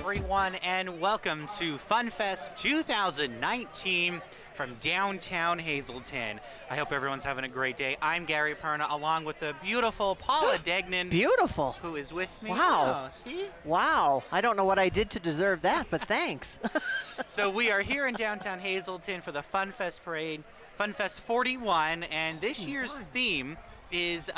everyone, and welcome to Funfest 2019 from downtown Hazleton. I hope everyone's having a great day. I'm Gary Perna, along with the beautiful Paula Degnan. Beautiful. Who is with me. Wow. Oh, see? Wow. I don't know what I did to deserve that, but thanks. So we are here in downtown Hazleton for the Funfest Parade, Funfest 41, and this year's theme is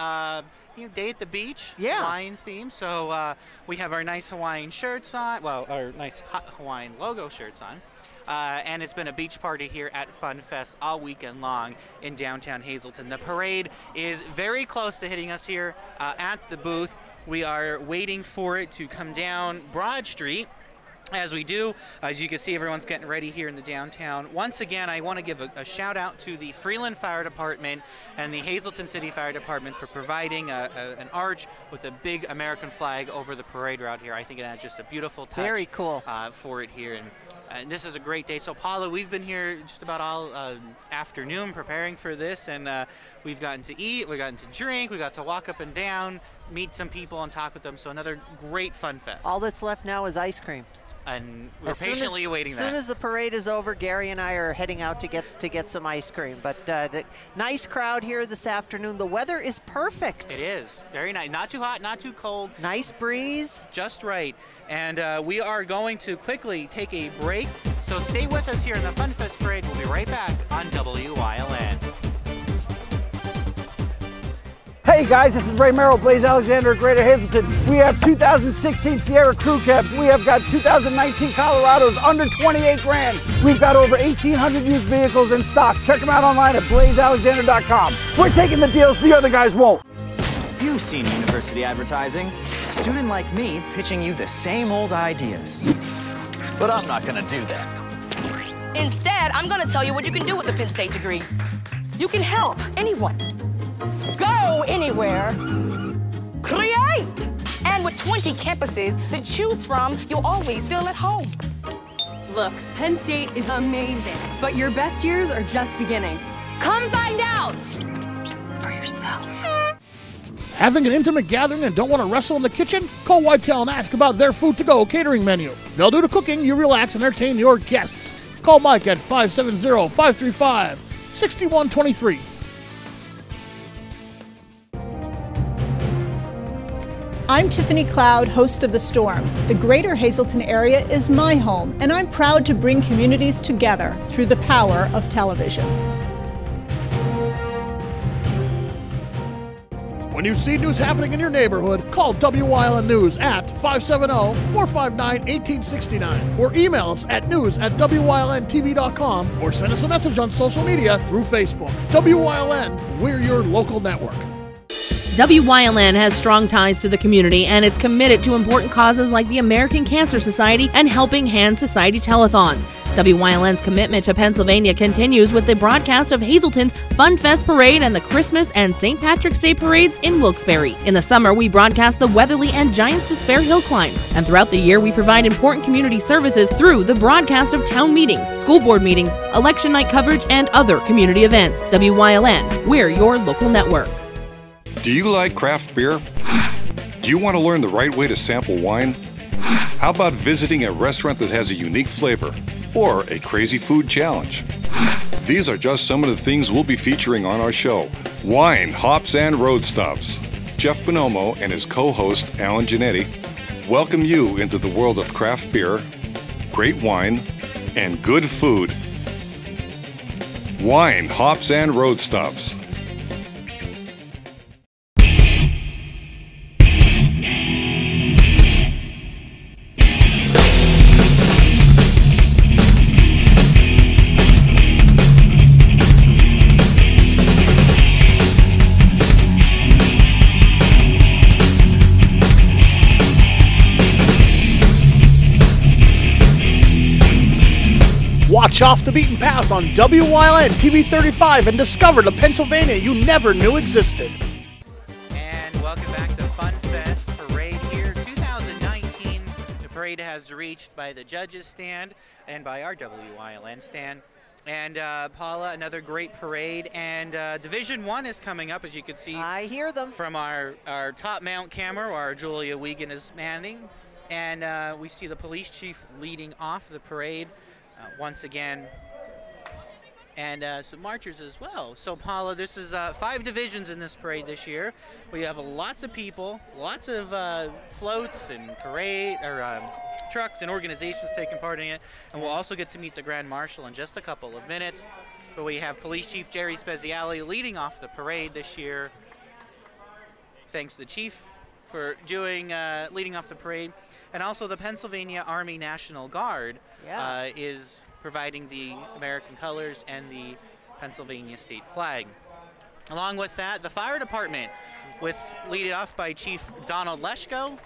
Day at the Beach, yeah. Hawaiian theme. So we have our nice Hawaiian shirts on, well, our nice Hawaiian logo shirts on. And it's been a beach party here at Funfest all weekend long in downtown Hazleton. The parade is very close to hitting us here at the booth. We are waiting for it to come down Broad Street. As we do, as you can see, everyone's getting ready here in the downtown. Once again, I want to give a shout out to the Freeland Fire Department and the Hazleton City Fire Department for providing an arch with a big American flag over the parade route here. I think it adds just a beautiful touch. Very cool. For it here. And this is a great day. So, Paula, we've been here just about all afternoon preparing for this, and we've gotten to eat, we've gotten to drink, we got to walk up and down, meet some people and talk with them. So another great fun fest. All that's left now is ice cream. And we're patiently awaiting that. As soon as the parade is over, Gary and I are heading out to get some ice cream. But the nice crowd here this afternoon. The weather is perfect. It is. Very nice. Not too hot, not too cold. Nice breeze. Just right. And we are going to quickly take a break. So stay with us here in the Funfest Parade. We'll be right back on WYLN. Hey guys, this is Ray Merrill, Blaze Alexander, Greater Hazleton. We have 2016 Sierra Crew Cabs. We have got 2019 Colorados under 28 grand. We've got over 1,800 used vehicles in stock. Check them out online at blazealexander.com. We're taking the deals the other guys won't. You've seen university advertising. A student like me pitching you the same old ideas. But I'm not gonna do that. Instead, I'm gonna tell you what you can do with a Penn State degree. You can help anyone. Go anywhere. Create! And with 20 campuses to choose from, you'll always feel at home. Look, Penn State is amazing, but your best years are just beginning. Come find out for yourself. Having an intimate gathering and don't want to wrestle in the kitchen? Call Whitetail and ask about their food-to-go catering menu. They'll do the cooking, you relax, and entertain your guests. Call Mike at 570-535-6123. I'm Tiffany Cloud, host of The Storm. The Greater Hazleton area is my home, and I'm proud to bring communities together through the power of television. When you see news happening in your neighborhood, call WYLN News at 570-459-1869 or email us at news@WYLNTV.com or send us a message on social media through Facebook. WYLN, we're your local network. WYLN has strong ties to the community and it's committed to important causes like the American Cancer Society and Helping Hands Society telethons. WYLN's commitment to Pennsylvania continues with the broadcast of Hazleton's Funfest Parade and the Christmas and St. Patrick's Day parades in Wilkes-Barre. In the summer, we broadcast the Weatherly and Giants Despair Hill climb. And throughout the year, we provide important community services through the broadcast of town meetings, school board meetings, election night coverage, and other community events. WYLN, we're your local network. Do you like craft beer? Do you want to learn the right way to sample wine? How about visiting a restaurant that has a unique flavor or a crazy food challenge? These are just some of the things we'll be featuring on our show. Wine, Hops, and Road Stops. Jeff Bonomo and his co-host Alan Giannetti welcome you into the world of craft beer, great wine, and good food. Wine, Hops, and Road Stops. Watch Off the Beaten Path on WYLN TV 35 and discover the Pennsylvania you never knew existed. And welcome back to Funfest Parade here 2019. The parade has reached by the judges stand and by our WYLN stand. And Paula, another great parade, and Division 1 is coming up, as you can see. I hear them. From our top mount camera, our Julia Wiegand is manning. And we see the police chief leading off the parade once again. And some marchers as well. So Paula, this is 5 divisions in this parade this year. We have lots of people, lots of floats and parade or trucks and organizations taking part in it. And we'll also get to meet the Grand Marshal in just a couple of minutes. But we have Police Chief Jerry Speziale leading off the parade this year. Thanks to the chief for doing leading off the parade. And also the Pennsylvania Army National Guard is providing the American colors and the Pennsylvania state flag. Along with that, the fire department, leaded off by Chief Donald Leschko,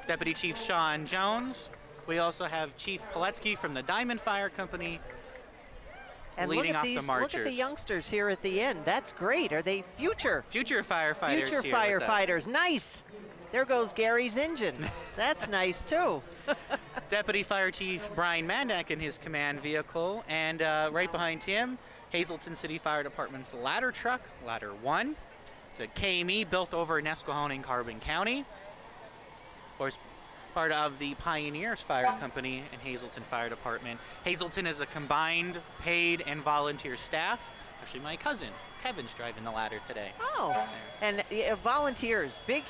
Deputy Chief Sean Jones. We also have Chief Poletsky from the Diamond Fire Company leading off the marchers. Look at the youngsters here at the end. That's great. Are they future firefighters? Future firefighters. Nice. There goes Gary's engine. That's nice too. Deputy Fire Chief Brian Mandak in his command vehicle, and right behind him, Hazleton City Fire Department's ladder truck, Ladder 1. It's a KME built over in Nesquehoning and Carbon County. Of course, part of the Pioneers Fire Company and Hazleton Fire Department. Hazleton is a combined paid and volunteer staff. Actually, my cousin Kevin's driving the ladder today. Oh, and volunteers. Big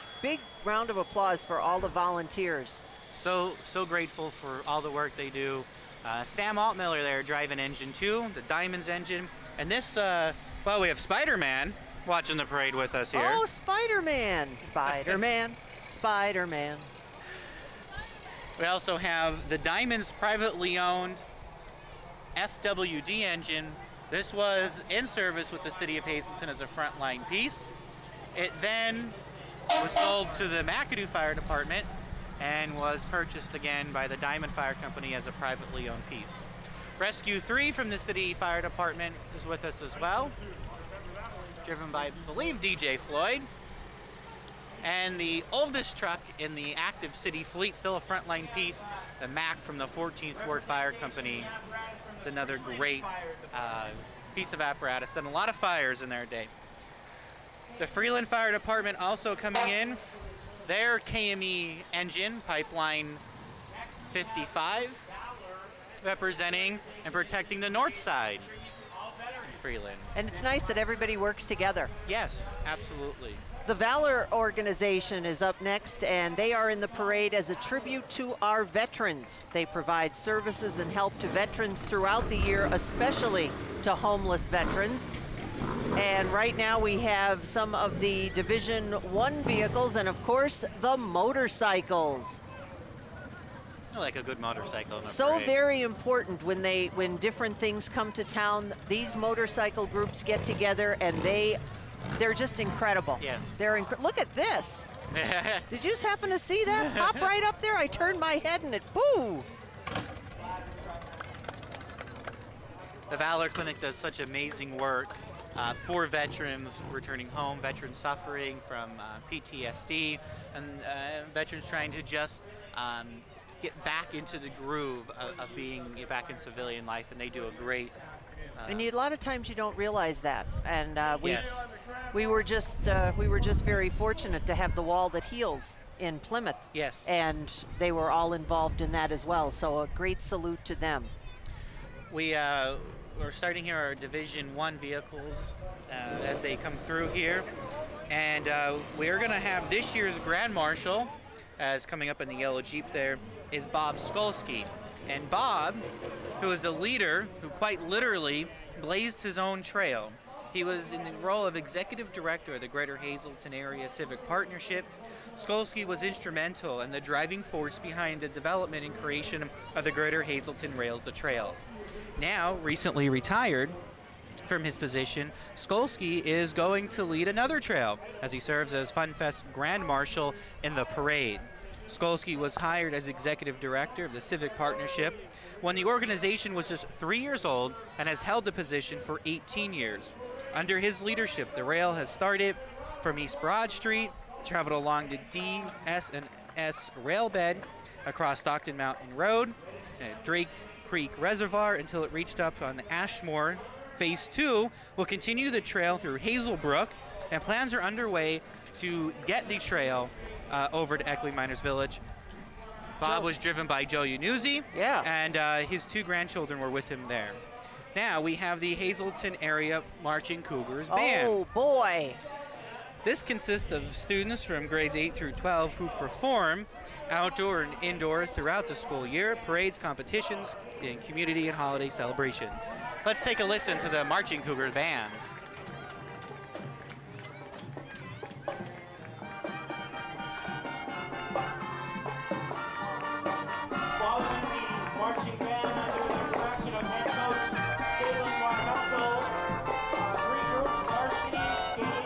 round of applause for all the volunteers. So grateful for all the work they do. Sam Altmiller there driving engine 2, the Diamonds engine. And this, well, we have Spider-Man watching the parade with us here. Oh, Spider-Man, Spider-Man, Spider-Man. We also have the Diamonds privately owned FWD engine. This was in service with the city of Hazleton as a frontline piece. It then was sold to the McAdoo Fire Department and was purchased again by the Diamond Fire Company as a privately owned piece. Rescue 3 from the City Fire Department is with us as well, driven by, I believe, DJ Floyd. And the oldest truck in the active city fleet, still a frontline piece, the Mack from the 14th Ward Fire Company. It's another great piece of apparatus, done a lot of fires in their day. The Freeland Fire Department also coming in. Their KME engine, Pipeline 55, representing and protecting the north side in Freeland. And it's nice that everybody works together. Yes, absolutely. The Valor organization is up next, and they are in the parade as a tribute to our veterans. They provide services and help to veterans throughout the year, especially to homeless veterans. And right now we have some of the Division 1 vehicles and, of course, the motorcycles. I like a good motorcycle in the So parade. very important when different things come to town. These motorcycle groups get together, and they're just incredible. Yes. Look at this. Did you just happen to see that pop right up there? I turned my head and it, boo! The Valor Clinic does such amazing work for veterans returning home, veterans suffering from PTSD, and veterans trying to just get back into the groove of being back in civilian life, and they do a great and a lot of times you don't realize that, and yes. we were just very fortunate to have the Wall That Heals in Plymouth. Yes. And they were all involved in that as well. So a great salute to them. We're starting here our Division 1 vehicles as they come through here, and we're going to have this year's Grand Marshal, as coming up in the yellow Jeep there, is Bob Skolsky. And Bob, who is the leader who quite literally blazed his own trail. He was in the role of Executive Director of the Greater Hazleton Area Civic Partnership. Skolsky was instrumental in the driving force behind the development and creation of the Greater Hazleton Rails to Trails. Now, recently retired from his position, Skolsky is going to lead another trail as he serves as Funfest Grand Marshal in the parade. Skolsky was hired as Executive Director of the Civic Partnership when the organization was just 3 years old and has held the position for 18 years. Under his leadership, the rail has started from East Broad Street, traveled along the D.S.and.S. rail bed, across Stockton Mountain Road, Drake Creek Reservoir until it reached up on the Ashmore. Phase 2 will continue the trail through Hazelbrook, and plans are underway to get the trail over to Eckley Miners Village. Bob was driven by Joe Unuzzi. Yeah. And his 2 grandchildren were with him there. Now we have the Hazleton Area Marching Cougars Band. Oh, boy. This consists of students from grades 8 through 12 who perform outdoor and indoor throughout the school year, parades, competitions, and community and holiday celebrations. Let's take a listen to the Marching Cougars Band. Following the marching band under the direction of head coach Caitlin Marhelko, 3 groups, varsity, game,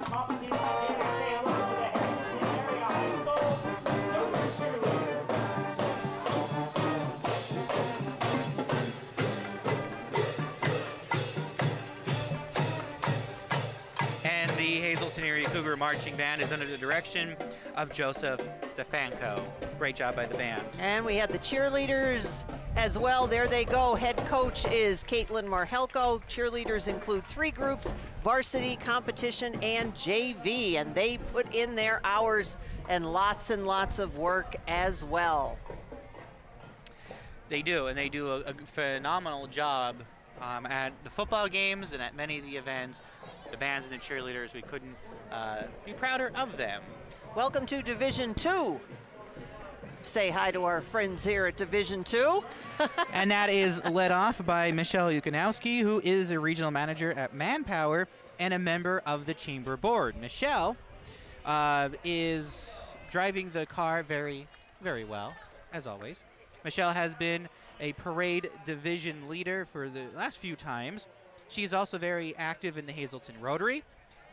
competition, and dance, say hello to the Hazleton Area High School Cougar cheerleaders. And the Hazleton Area Cougar Marching Band is under the direction of Joseph Stefanko. Great job by the band. And we had the cheerleaders as well. There they go. Head coach is Caitlin Marhelko. Cheerleaders include 3 groups, varsity, competition, and JV. And they put in their hours and lots of work as well. They do, and they do a phenomenal job at the football games and at many of the events. The bands and the cheerleaders, we couldn't be prouder of them. Welcome to Division 2. Say hi to our friends here at Division 2. And that is led off by Michelle Yukonowski, who is a regional manager at Manpower and a member of the chamber board. Michelle is driving the car very, very well, as always. Michelle has been a parade division leader for the last few times. She is also very active in the Hazleton Rotary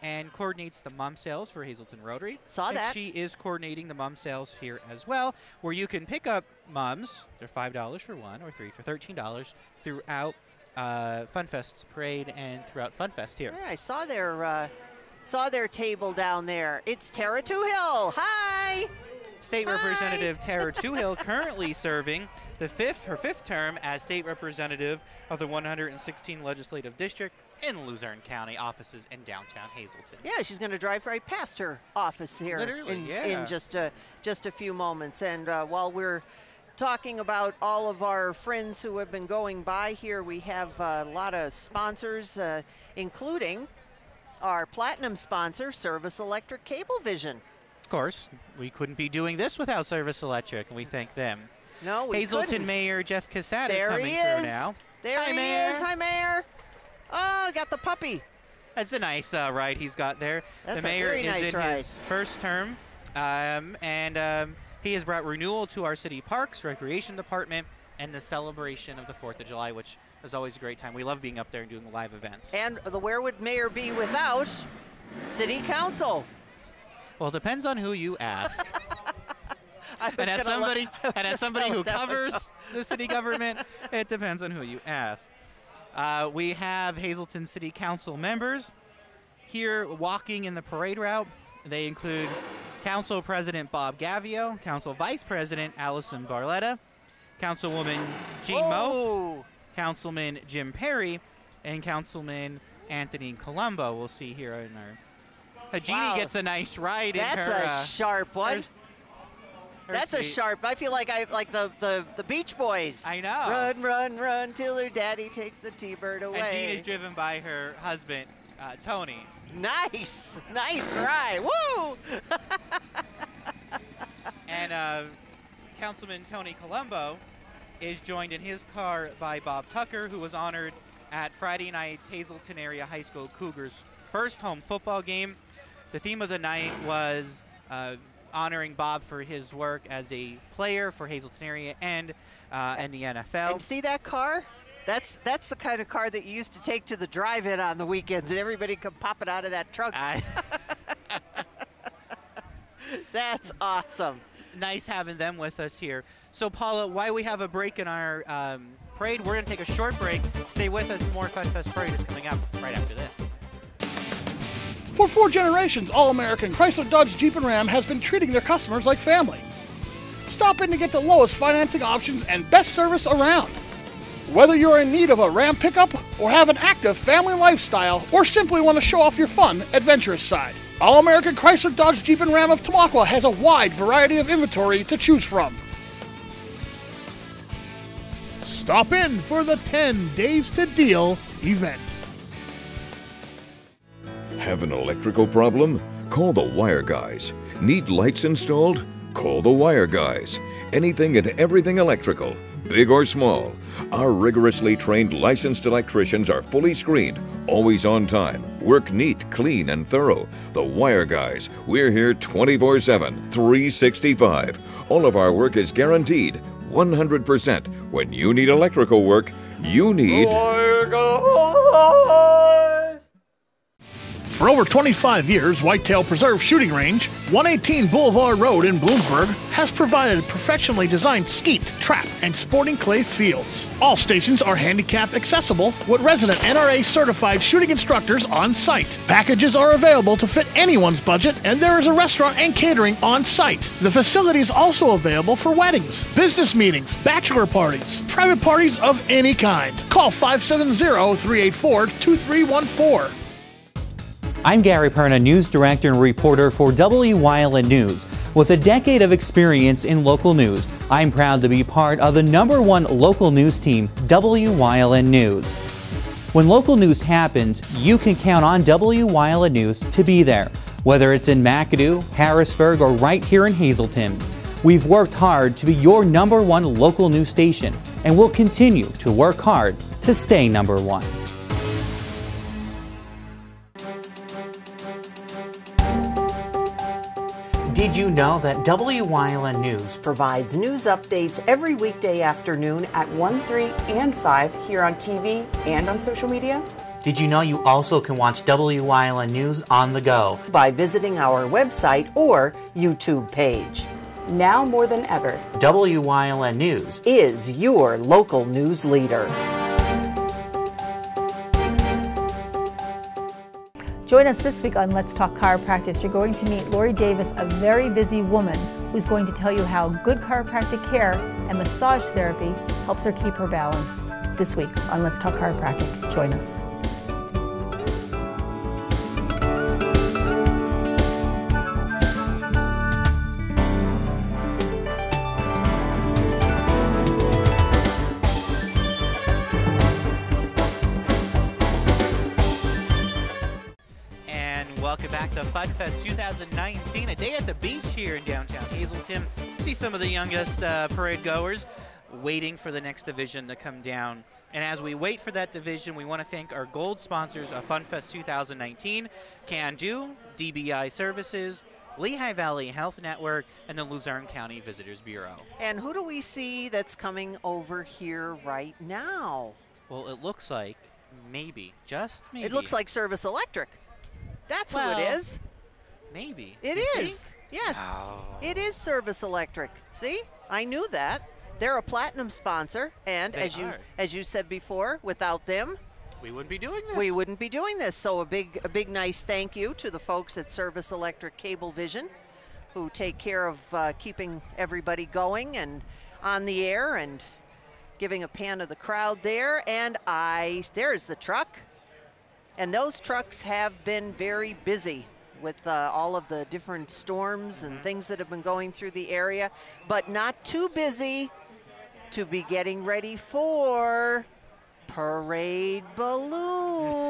and coordinates the mum sales for Hazleton Rotary. Saw and that. She is coordinating the mum sales here as well, where you can pick up mums. They're $5 for 1 or 3 for $13 throughout Funfest's parade and throughout Funfest here. Yeah, I saw their table down there. It's Tara Toohill. Hi. State Representative Tara Toohill currently serving her 5th term as state representative of the 116 legislative district in Luzerne County, offices in downtown Hazleton. Yeah, she's going to drive right past her office here in just a few moments. And while we're talking about all of our friends who have been going by here, we have a lot of sponsors, including our platinum sponsor, Service Electric Cablevision. Of course, we couldn't be doing this without Service Electric, and we thank them. No, we Hazleton couldn't. Mayor Jeff Cassat is There coming he through is. now. There Hi, he Mayor. is. Hi, Mayor. Oh, got the puppy. That's a nice ride he's got there. That's the a mayor very is nice in ride. his 1st term, and he has brought renewal to our city parks, recreation department, and the celebration of the 4th of July, which is always a great time. We love being up there and doing live events. And where would Mayor be without City Council? Well, it depends on who you ask. And as somebody who covers the city government, it depends on who you ask. We have Hazleton City Council members here walking in the parade route. They include Council President Bob Gavio, Council Vice President Allison Barletta, Councilwoman Jean Moe, Councilman Jim Perry, and Councilman Anthony Colombo. We'll see here in our... Jeannie gets a nice ride in her... That's a sharp one. That's a seat. sharp. I feel like the Beach Boys. I know. Run, run, run till her daddy takes the T-bird away. And Jean is driven by her husband, Tony. Nice ride. Woo! And Councilman Tony Colombo is joined in his car by Bob Tucker, who was honored at Friday night's Hazleton Area High School Cougars' first home football game. The theme of the night was honoring Bob for his work as a player for Hazleton Area and the NFL. And see that car? That's the kind of car that you used to take to the drive-in on the weekends, and everybody come popping out of that trunk. That's awesome. Nice having them with us here. So, Paula, while we have a break in our parade, we're going to take a short break. Stay with us. More Funfest Parade is coming up right after this. For 4 generations, All-American Chrysler, Dodge, Jeep, and Ram has been treating their customers like family. Stop in to get the lowest financing options and best service around. Whether you're in need of a Ram pickup or have an active family lifestyle or simply want to show off your fun, adventurous side, All-American Chrysler, Dodge, Jeep, and Ram of Tamaqua has a wide variety of inventory to choose from. Stop in for the 10 Days to Deal event. Have an electrical problem? Call the Wire Guys. Need lights installed? Call the Wire Guys. Anything and everything electrical, big or small. Our rigorously trained licensed electricians are fully screened, always on time, work neat, clean, and thorough. The Wire Guys. We're here 24/7, 365. All of our work is guaranteed 100%. When you need electrical work, you need Wire Guys. For over 25 years, Whitetail Preserve Shooting Range, 118 Boulevard Road in Bloomsburg, has provided professionally designed skeet, trap, and sporting clay fields. All stations are handicap accessible with resident NRA certified shooting instructors on site. Packages are available to fit anyone's budget, and there is a restaurant and catering on site. The facility is also available for weddings, business meetings, bachelor parties, private parties of any kind. Call 570-384-2314. I'm Gary Perna, News Director and reporter for WYLN News. With a decade of experience in local news, I'm proud to be part of the #1 local news team, WYLN News. When local news happens, you can count on WYLN News to be there, whether it's in McAdoo, Harrisburg, or right here in Hazleton. We've worked hard to be your #1 local news station, and we'll continue to work hard to stay #1. Did you know that WYLN News provides news updates every weekday afternoon at 1, 3, and 5 here on TV and on social media? Did you know you also can watch WYLN News on the go by visiting our website or YouTube page? Now more than ever, WYLN News is your local news leader. Join us this week on Let's Talk Chiropractic. You're going to meet Lori Davis, a very busy woman who's going to tell you how good chiropractic care and massage therapy helps her keep her balance. This week on Let's Talk Chiropractic. Join us. Welcome back to Funfest 2019, a day at the beach here in downtown Hazleton. See some of the youngest parade goers waiting for the next division to come down. And as we wait for that division, we want to thank our gold sponsors of Funfest 2019, Can Do, DBI Services, Lehigh Valley Health Network, and the Luzerne County Visitors Bureau. And who do we see that's coming over here right now? Well, it looks like maybe, just maybe. It looks like Service Electric. That's who it is. Maybe. It is. Yes. Oh. It is Service Electric. See? I knew that. They're a platinum sponsor, and as you said before, without them, we wouldn't be doing this. We wouldn't be doing this. So a big nice thank you to the folks at Service Electric Cablevision, who take care of keeping everybody going and on the air, and giving a pan of the crowd there. And there's the truck. And those trucks have been very busy with all of the different storms and things that have been going through the area, but not too busy to be getting ready for parade balloons.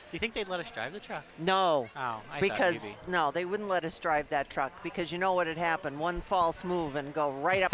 Do you think they'd let us drive the truck? No. Oh, because no, they wouldn't let us drive that truck, because you know what had happened. One false move and go right up,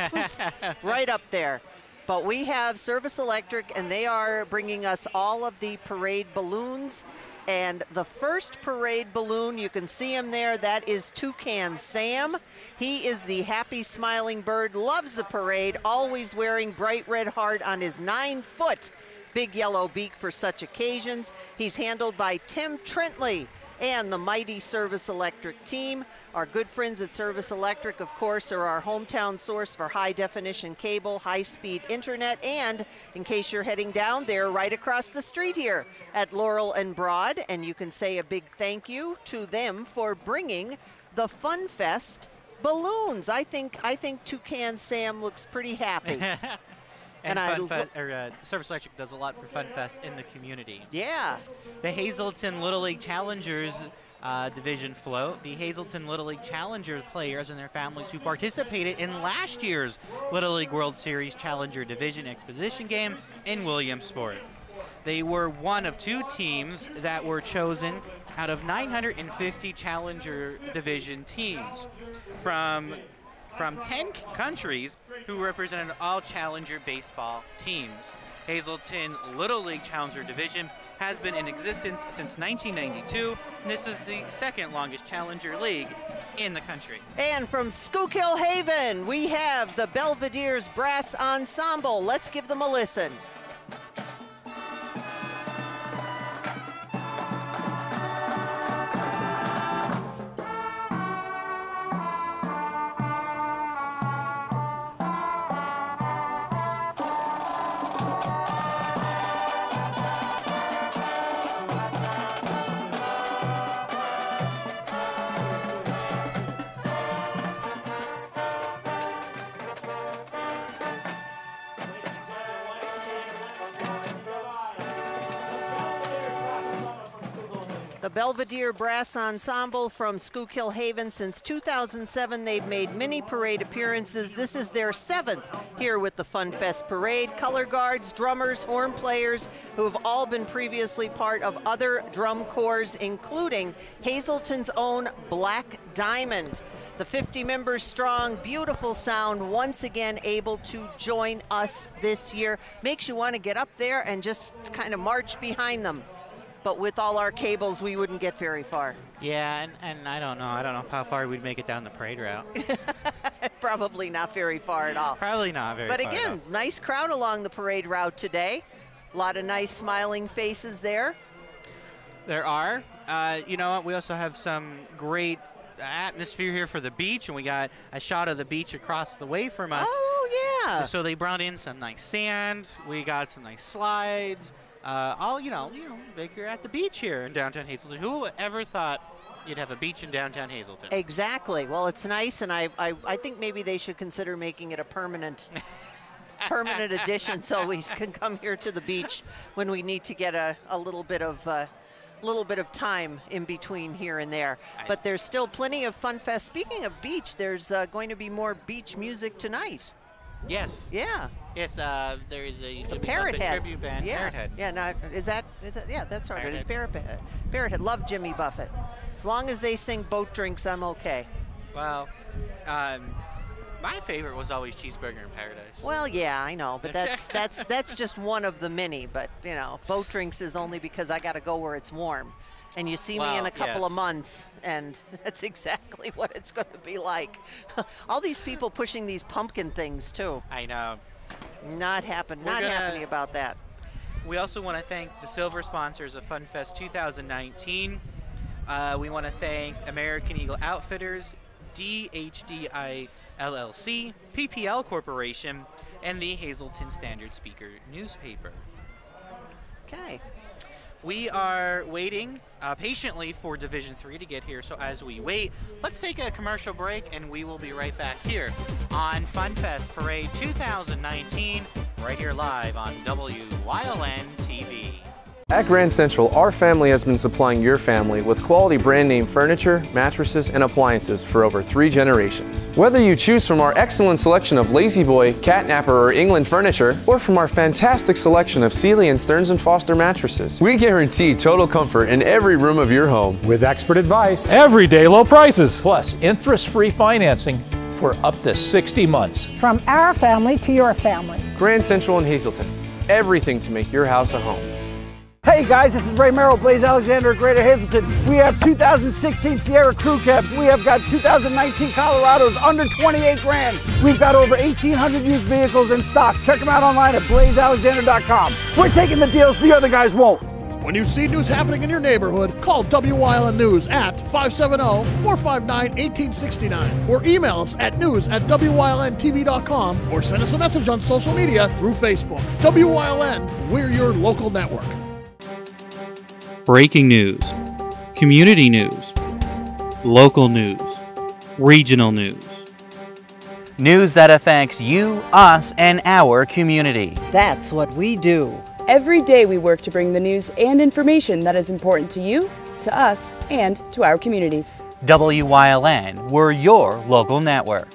right up there. But we have Service Electric, and they are bringing us all of the parade balloons. And the first parade balloon, you can see him there, that is Toucan Sam. He is the happy smiling bird, loves the parade, always wearing bright red heart on his 9-foot big yellow beak for such occasions. He's handled by Tim Trentley and the mighty Service Electric team. Our good friends at Service Electric, of course, are our hometown source for high-definition cable, high-speed internet, and in case you're heading down, they're right across the street here at Laurel and Broad, and you can say a big thank you to them for bringing the Funfest balloons. I think Toucan Sam looks pretty happy. And Service Electric does a lot for Funfest in the community. Yeah. The Hazleton Little League Challengers division float. The Hazleton Little League Challenger players and their families who participated in last year's Little League World Series Challenger Division Exposition game in Williamsport. They were one of 2 teams that were chosen out of 950 Challenger Division teams from 10 countries who represented all Challenger baseball teams. Hazleton Little League Challenger Division has been in existence since 1992, and this is the 2nd longest Challenger League in the country. And from Schuylkill Haven, we have the Belvedere's Brass Ensemble. Let's give them a listen. The Belvedere Brass Ensemble from Schuylkill Haven. Since 2007, they've made many parade appearances. This is their 7th here with the Funfest Parade. Color guards, drummers, horn players who have all been previously part of other drum corps, including Hazleton's own Black Diamond. The 50 members strong, beautiful sound, once again able to join us this year. Makes you want to get up there and just kind of march behind them. But with all our cables, we wouldn't get very far. Yeah, and I don't know how far we'd make it down the parade route. Probably not very far at all. Probably not very far. But again, nice crowd along the parade route today. A lot of nice smiling faces there. There are. You know what? We also have some great atmosphere here for the beach, and we got a shot of the beach across the way from us. Oh, yeah. So they brought in some nice sand. We got some nice slides. You know, like you're at the beach here in downtown Hazleton. Who ever thought you'd have a beach in downtown Hazleton? Exactly. Well, it's nice, and I think maybe they should consider making it a permanent addition, so we can come here to the beach when we need to get a little bit of time in between here and there. But there's still plenty of Funfest. Speaking of beach, there's going to be more beach music tonight. Yes. Yeah. Yes, there is a Jimmy Parrot Buffett Head. tribute band, Yeah. Parrot Head. Yeah, no, is that, yeah, that's right. It is Parrot Head. Parrot Head. Love Jimmy Buffett. As long as they sing Boat Drinks, I'm okay. Well, my favorite was always Cheeseburger in Paradise. Well, yeah, I know, but that's just one of the many. But you know, Boat Drinks is only because I got to go where it's warm, and you see me in a couple of months, and that's exactly what it's going to be like. All these people pushing these pumpkin things too. I know. Not happy about that. We also want to thank the silver sponsors of Funfest 2019. We want to thank American Eagle Outfitters, DHDI LLC, PPL Corporation, and the Hazleton Standard Speaker newspaper. Okay. We are waiting patiently for Division 3 to get here, so as we wait, let's take a commercial break, and we will be right back here on Funfest Parade 2019, right here live on WYLN TV. At Grand Central, our family has been supplying your family with quality brand name furniture, mattresses, and appliances for over 3 generations. Whether you choose from our excellent selection of Lazy Boy, Catnapper, or England furniture, or from our fantastic selection of Sealy and Stearns & Foster mattresses, we guarantee total comfort in every room of your home. With expert advice, everyday low prices, plus interest-free financing for up to 60 months. From our family to your family. Grand Central in Hazleton. Everything to make your house a home. Hey guys, this is Ray Merrill, Blaze Alexander, Greater Hazleton. We have 2016 Sierra Crew Cabs. We have got 2019 Colorados under 28 grand. We've got over 1,800 used vehicles in stock. Check them out online at blazealexander.com. We're taking the deals the other guys won't. When you see news happening in your neighborhood, call WYLN News at 570-459-1869 or email us at news@WYLNTV.com or send us a message on social media through Facebook. WYLN, we're your local network. Breaking news, community news, local news, regional news. News that affects you, us, and our community. That's what we do. Every day we work to bring the news and information that is important to you to us and to our communities. WYLN, we're your local network.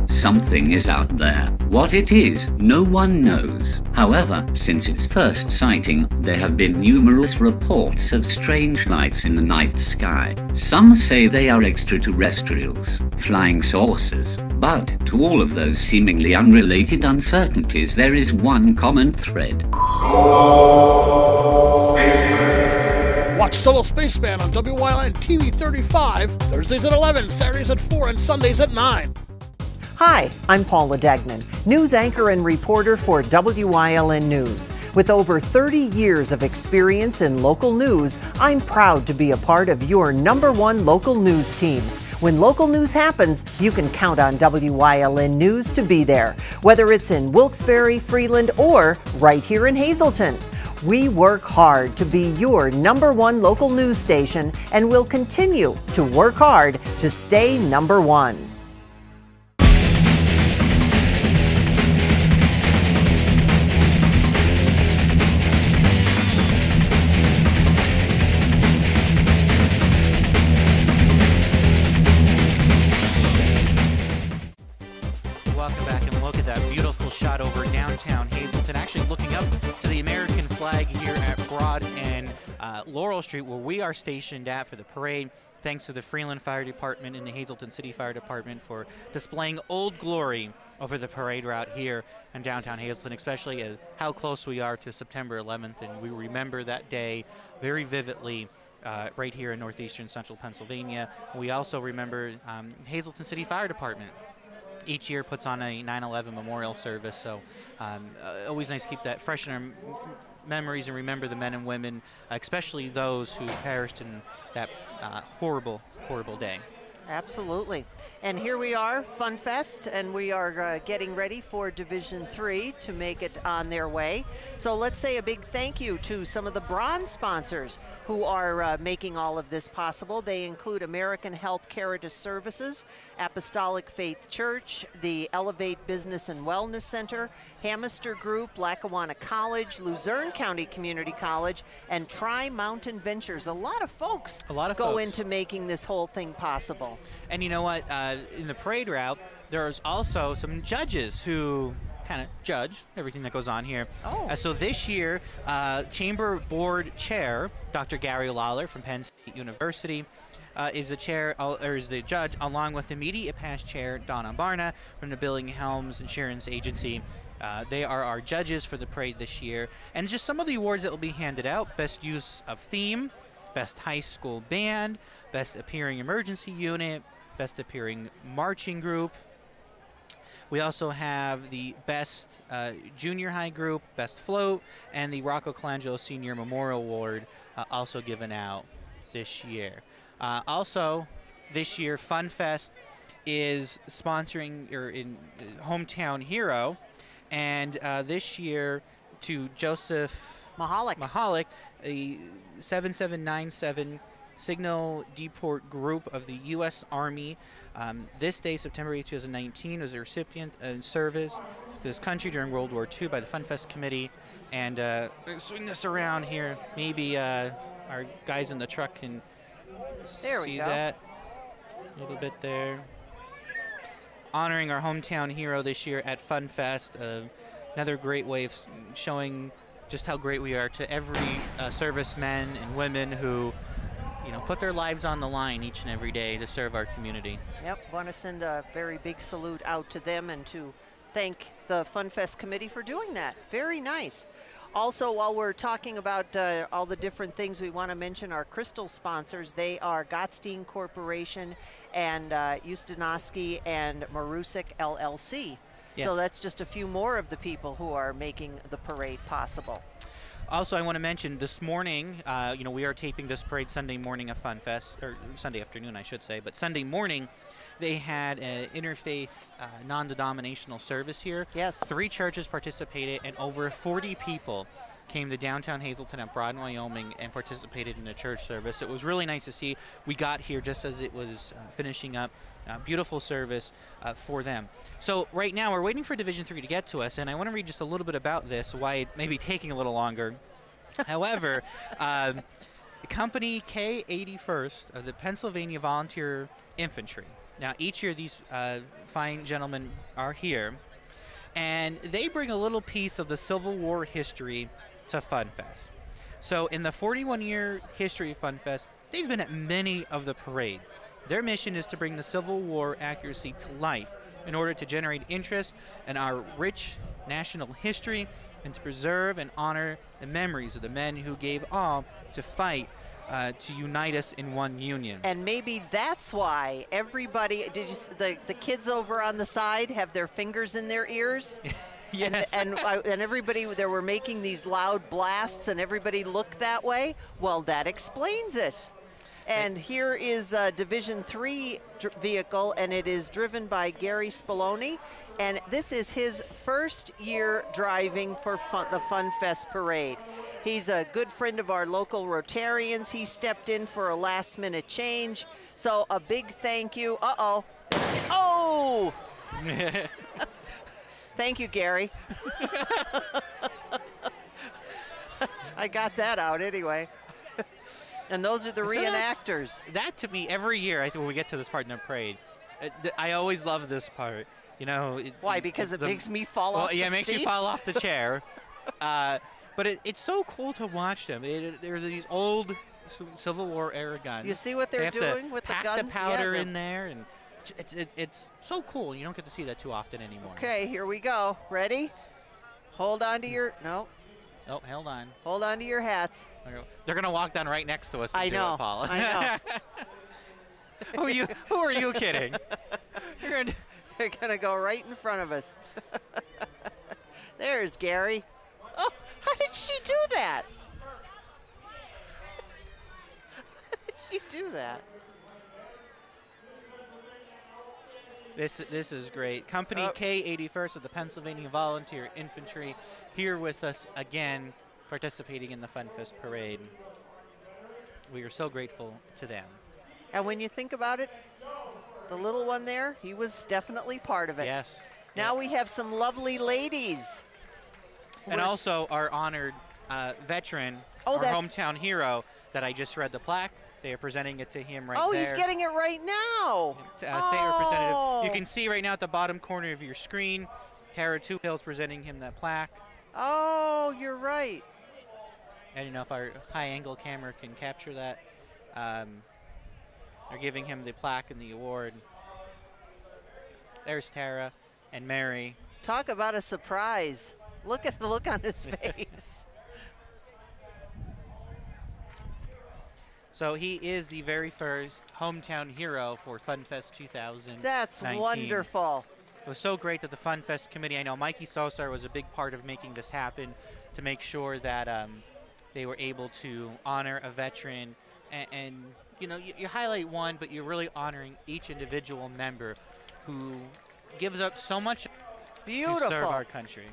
Something is out there. What it is, no one knows. However, since its first sighting, there have been numerous reports of strange lights in the night sky. Some say they are extraterrestrials, flying saucers. But to all of those seemingly unrelated uncertainties, there is one common thread. Watch Solo Spaceman on WYLN TV 35, Thursdays at 11, Saturdays at 4, and Sundays at 9. Hi, I'm Paula Degnan, news anchor and reporter for WYLN News. With over 30 years of experience in local news, I'm proud to be a part of your #1 local news team. When local news happens, you can count on WYLN News to be there, whether it's in Wilkes-Barre, Freeland, or right here in Hazleton. We work hard to be your #1 local news station, and will continue to work hard to stay #1. Welcome back, and look at that beautiful shot over downtown Hazleton, actually looking up to the American flag here at Broad and Laurel Street, where we are stationed at for the parade. Thanks to the Freeland Fire Department and the Hazleton City Fire Department for displaying Old Glory over the parade route here in downtown Hazleton, especially how close we are to September 11th, and we remember that day very vividly right here in northeastern central Pennsylvania. We also remember Hazleton City Fire Department each year puts on a 9/11 memorial service, so always nice to keep that fresh in our memories and remember the men and women, especially those who perished in that horrible, horrible day. Absolutely. And here we are, Funfest, and we are getting ready for Division 3 to make it on their way. So let's say a big thank you to some of the bronze sponsors who are making all of this possible. They include American Health Caritas Services, Apostolic Faith Church, the Elevate Business and Wellness Center, Hamister Group, Lackawanna College, Luzerne County Community College, and Tri-Mountain Ventures. A lot of folks go into making this whole thing possible. And you know what? In the parade route, there's also some judges who kind of judge everything that goes on here. So this year, Chamber Board Chair Dr. Gary Lawler from Penn State University is the judge, along with immediate past chair Donna Barna from the Billing Helms Insurance Agency. They are our judges for the parade this year, and just some of the awards that will be handed out: Best Use of Theme, Best High School Band, Best Appearing Emergency Unit, Best Appearing Marching Group. We also have the Best Junior High Group, Best Float, and the Rocco Colangelo Senior Memorial Award also given out this year. Also, this year, Funfest is sponsoring in Hometown Hero, and this year to Joseph Mahalik, a 7797 Signal Deport Group of the U.S. Army. This day, September 8, 2019, was a recipient in service to this country during World War II by the Funfest Committee. And swing this around here. Maybe our guys in the truck can see that a little bit there. Honoring our hometown hero this year at Funfest. Another great way of showing just how great we are to every servicemen and women who put their lives on the line each and every day to serve our community. Yep, want to send a very big salute out to them and to thank the Funfest Committee for doing that. Very nice. Also, while we're talking about all the different things, we want to mention our crystal sponsors. They are Gottstein Corporation and Ustinowski and Marusik LLC. Yes. So that's just a few more of the people who are making the parade possible. Also, I want to mention this morning, we are taping this parade Sunday morning of Funfest, or Sunday afternoon, I should say, but Sunday morning they had an interfaith, non-denominational service here. Yes. 3 churches participated, and over 40 people came to downtown Hazleton at Broad, Wyoming, and participated in a church service. It was really nice to see. We got here just as it was finishing up. Beautiful service for them. So right now we're waiting for Division 3 to get to us, and I want to read just a little bit about this, why it may be taking a little longer. However, Company K81st of the Pennsylvania Volunteer Infantry. Now, each year these fine gentlemen are here, and they bring a little piece of the Civil War history to Funfest. So in the 41-year history of Funfest, they've been at many of the parades. Their mission is to bring the Civil War accuracy to life in order to generate interest in our rich national history and to preserve and honor the memories of the men who gave all to fight to unite us in one union. And maybe that's why everybody, the kids over on the side have their fingers in their ears? Yes. And everybody, they were making these loud blasts and everybody looked that way? Well, that explains it. And here is a Division 3 vehicle, and it is driven by Gary Spallone. And this is his first year driving for the Funfest Parade. He's a good friend of our local Rotarians. He stepped in for a last-minute change. So a big thank you. Uh-oh. Oh! Thank you, Gary. I got that out anyway. And those are the reenactors. That to me, every year, I think when we get to this part in the parade, I always love this part. You know, why? Because it makes me fall off the seat? Yeah, it makes you fall off the chair. But it's so cool to watch them. There's these old Civil War era guns. You see what they're doing with the guns? Pack the powder in there, and it's so cool. You don't get to see that too often anymore. Okay, here we go. Ready? Hold on to your Oh, hold on. Hold on to your hats. They're gonna walk down right next to us. And I know. Do it, Paula. I know. Who are you kidding? They're gonna go right in front of us. There's Gary. Oh, how did she do that? How did she do that? This is great. Company K81st of the Pennsylvania Volunteer Infantry here with us again, participating in the Funfest Parade. We are so grateful to them. And when you think about it, the little one there, he was definitely part of it. Yes. Now we have some lovely ladies. And also our honored veteran, our hometown hero that I just read the plaque. They are presenting it to him right there. Oh, he's getting it right now. State Representative. You can see right now at the bottom corner of your screen, Tara Tupill's presenting him that plaque. Oh, you're right. I don't know if our high-angle camera can capture that. They're giving him the plaque and the award. There's Tara and Mary. Talk about a surprise. Look at the look on his face. So he is the very first hometown hero for Funfest 2019. That's wonderful. It was so great that the Funfest committee, I know Mikey Sosar was a big part of making this happen to make sure that they were able to honor a veteran. And you know, you highlight one, but you're really honoring each individual member who gives up so much to serve our country.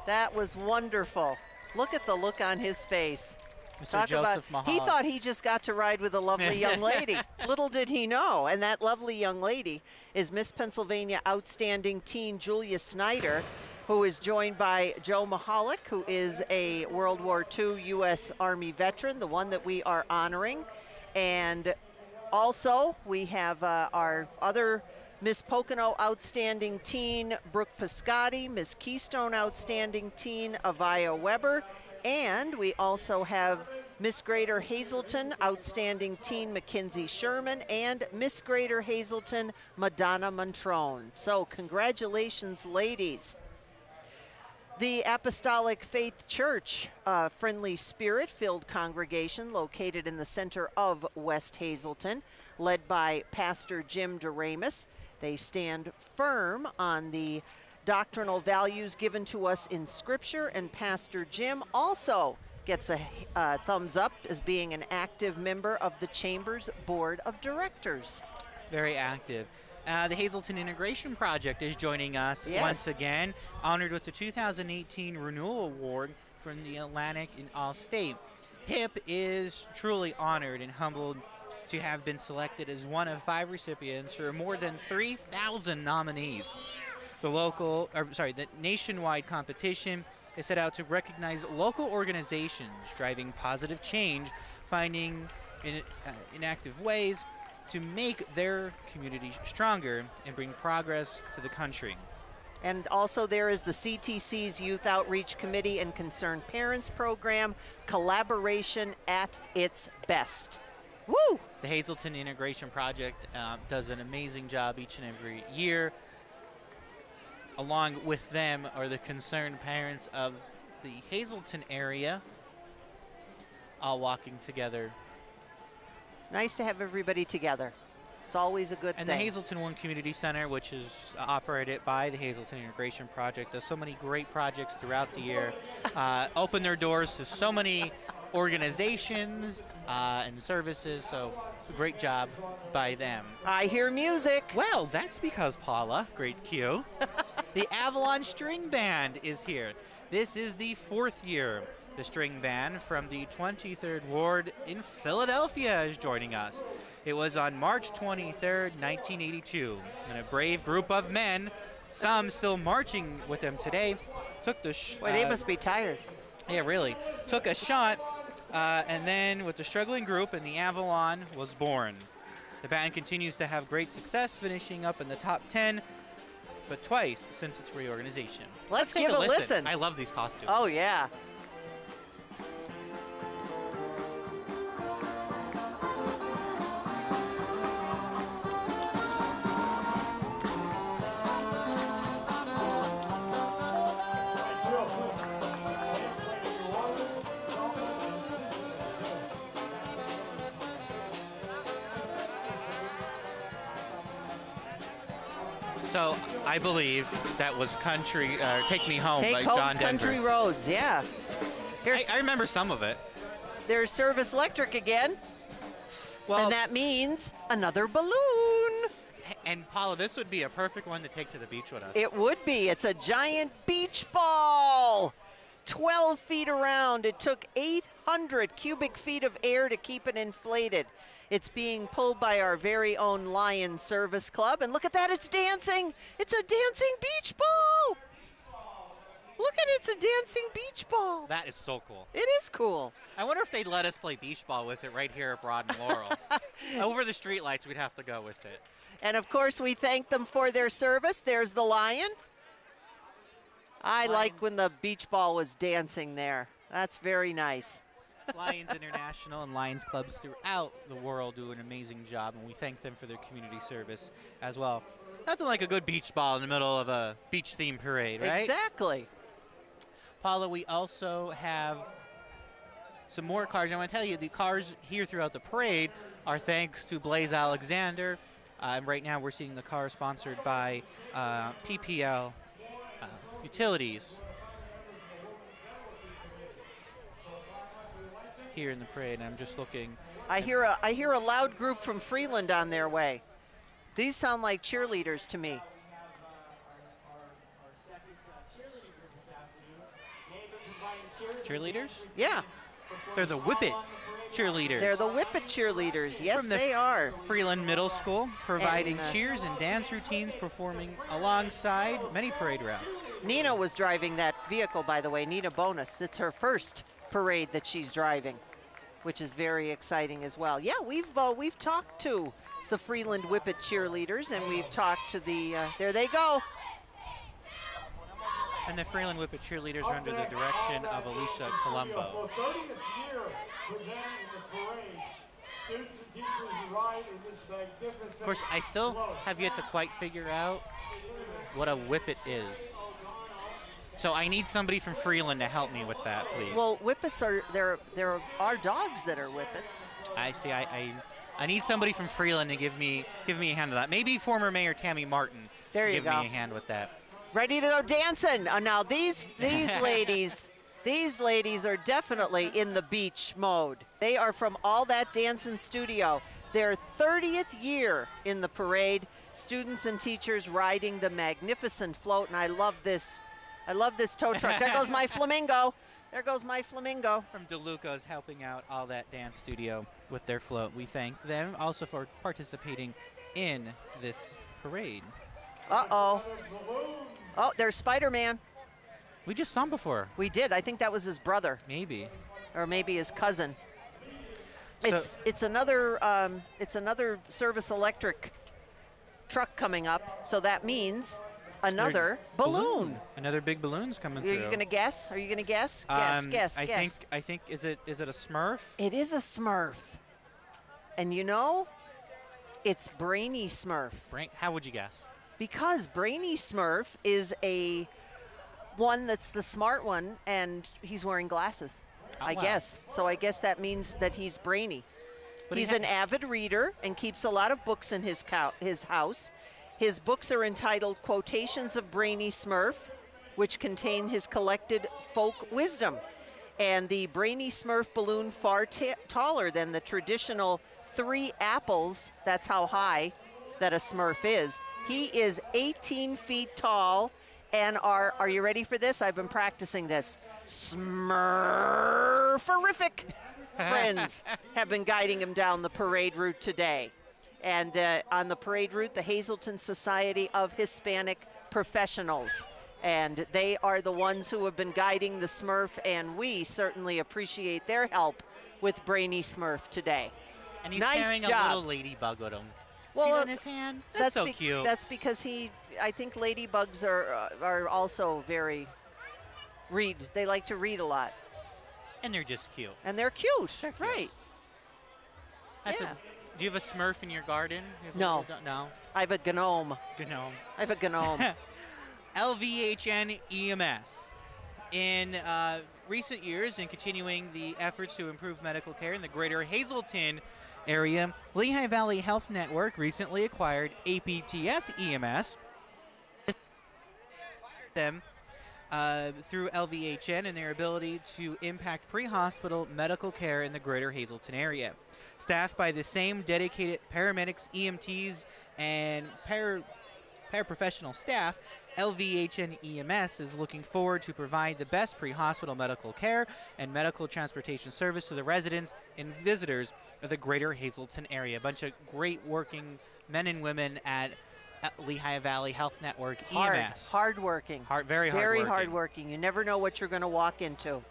That was wonderful. Look at the look on his face. Mr. Joseph Mahal. He thought he just got to ride with a lovely young lady. Little did he know. And that lovely young lady is Miss Pennsylvania Outstanding Teen Julia Snyder, who is joined by Joe Mahalik, who is a World War II U.S. Army veteran, the one that we are honoring. And also we have our other Miss Pocono Outstanding Teen, Brooke Piscotti, Miss Keystone Outstanding Teen, Avaya Weber, and we also have Miss Greater Hazleton Outstanding Teen, Mackenzie Sherman, and Miss Greater Hazleton, Madonna Montrone. So congratulations, ladies. The Apostolic Faith Church, a friendly spirit-filled congregation located in the center of West Hazleton, led by Pastor Jim DeRamus. They stand firm on the doctrinal values given to us in Scripture, and Pastor Jim also gets a thumbs up as being an active member of the Chamber's Board of Directors. Very active. The Hazleton Integration Project is joining us once again, honored with the 2018 Renewal Award from the Atlantic and All-State. HIP is truly honored and humbled to have been selected as one of 5 recipients for more than 3,000 nominees. The nationwide competition is set out to recognize local organizations driving positive change, finding inactive ways to make their community stronger and bring progress to the country. And also there is the CTC's Youth Outreach Committee and Concerned Parents Program, collaboration at its best. Woo! The Hazleton Integration Project does an amazing job each and every year. Along with them are the concerned parents of the Hazleton area, all walking together. Nice to have everybody together. It's always a good thing. And the Hazleton One Community Center, which is operated by the Hazleton Integration Project, does so many great projects throughout the year, open their doors to so many organizations and services, so great job by them. I hear music. Well, that's because, Paula, great cue, the Avalon String Band is here. This is the 4th year. The string band from the 23rd Ward in Philadelphia is joining us. It was on March 23rd, 1982, and a brave group of men, some still marching with them today, took the Boy, they must be tired. Yeah, really. Took a shot, and then with the struggling group, and the Avalon was born. The band continues to have great success, finishing up in the top 10, but twice since its reorganization. Let's take give a listen. I love these costumes. Oh, yeah. So I believe that was Country, Take Me Home by Home John Denver. Country Roads, yeah. I remember some of it. There's Service Electric again. Well, and that means another balloon. And Paula, this would be a perfect one to take to the beach with us. It would be. It's a giant beach ball. 12 feet around. It took 800 cubic feet of air to keep it inflated. It's being pulled by our very own Lion Service Club. And look at that, it's dancing. It's a dancing beach ball. Look at it, it's a dancing beach ball. That is so cool. It is cool. I wonder if they'd let us play beach ball with it right here at Broad and Laurel. Over the streetlights, we'd have to go with it. And of course, we thank them for their service. There's the Lion. I like when the beach ball was dancing there. That's very nice. Lions International and Lions clubs throughout the world do an amazing job, and we thank them for their community service as well. Nothing like a good beach ball in the middle of a beach-themed parade, right? Exactly. Paula, we also have some more cars. I want to tell you, the cars here throughout the parade are thanks to Blaze Alexander. Right now we're seeing the car sponsored by PPL Utilities. Here in the parade, and I'm just looking. I hear a loud group from Freeland on their way. These sound like cheerleaders to me. Cheerleaders? Yeah. They're the Whippet cheerleaders. They're the Whippet cheerleaders. Yes, From the they are. Freeland Middle School, providing And, cheers and dance routines, performing alongside many parade routes. Nina was driving that vehicle, by the way. Nina Bonus. It's her first parade that she's driving, which is very exciting as well. Yeah, we've talked to the Freeland Whippet cheerleaders, and we've talked to the. There they go. And the Freeland Whippet cheerleaders are under the direction of Alicia Colombo. Of course, I still have yet to quite figure out what a whippet is. So I need somebody from Freeland to help me with that, please. Well, whippets are there are dogs that are whippets. I see. I need somebody from Freeland to give me a hand with that. Maybe former Mayor Tammy Martin. There you give go. me a hand with that. Ready to go dancing. Now these ladies are definitely in the beach mode. They are from All That Dancing Studio. their 30th year in the parade. Students and teachers riding the magnificent float, and I love this. I love this tow truck. There goes my flamingo. There goes my flamingo. From DeLuca's helping out all that dance studio with their float. We thank them also for participating in this parade. Uh-oh. Oh, there's Spider-Man. We just saw him before. We did. I think that was his brother. Maybe. Or maybe his cousin. So It's another Service Electric truck coming up, so that means another balloon. Another big balloon's coming Are through. you going to guess? Are you going to guess? Guess. I think is it a Smurf? It is a Smurf. And you know, it's Brainy Smurf. How would you guess? Because Brainy Smurf is a one that's the smart one, and he's wearing glasses. I wow. guess. So I guess that means that he's brainy. But he's an avid reader and keeps a lot of books in his house. His books are entitled Quotations of Brainy Smurf, which contain his collected folk wisdom. And the Brainy Smurf balloon far taller than the traditional 3 apples. That's how high that a Smurf is. He is 18 feet tall. And are you ready for this? I've been practicing this. Smurferific friends have been guiding him down the parade route today. And on the parade route, the Hazleton Society of Hispanic Professionals. And they are the ones who have been guiding the Smurf, and we certainly appreciate their help with Brainy Smurf today. And he's nice carrying job. a little ladybug with him. Well, See that in his hand? That's so cute. That's because I think ladybugs are also very they like to read a lot. And they're just cute. And they're cute, right. Do you have a Smurf in your garden? No. No? I have a gnome. Gnome. I have a gnome. LVHN EMS. In recent years, and continuing the efforts to improve medical care in the greater Hazleton area, Lehigh Valley Health Network recently acquired APTS EMS them through LVHN and their ability to impact pre-hospital medical care in the greater Hazleton area. Staffed by the same dedicated paramedics, EMTs, and paraprofessional staff, LVHN EMS is looking forward to provide the best pre-hospital medical care and medical transportation service to the residents and visitors of the greater Hazleton area. A bunch of great working men and women at Lehigh Valley Health Network EMS. Hardworking. Very hardworking. You never know what you're going to walk into.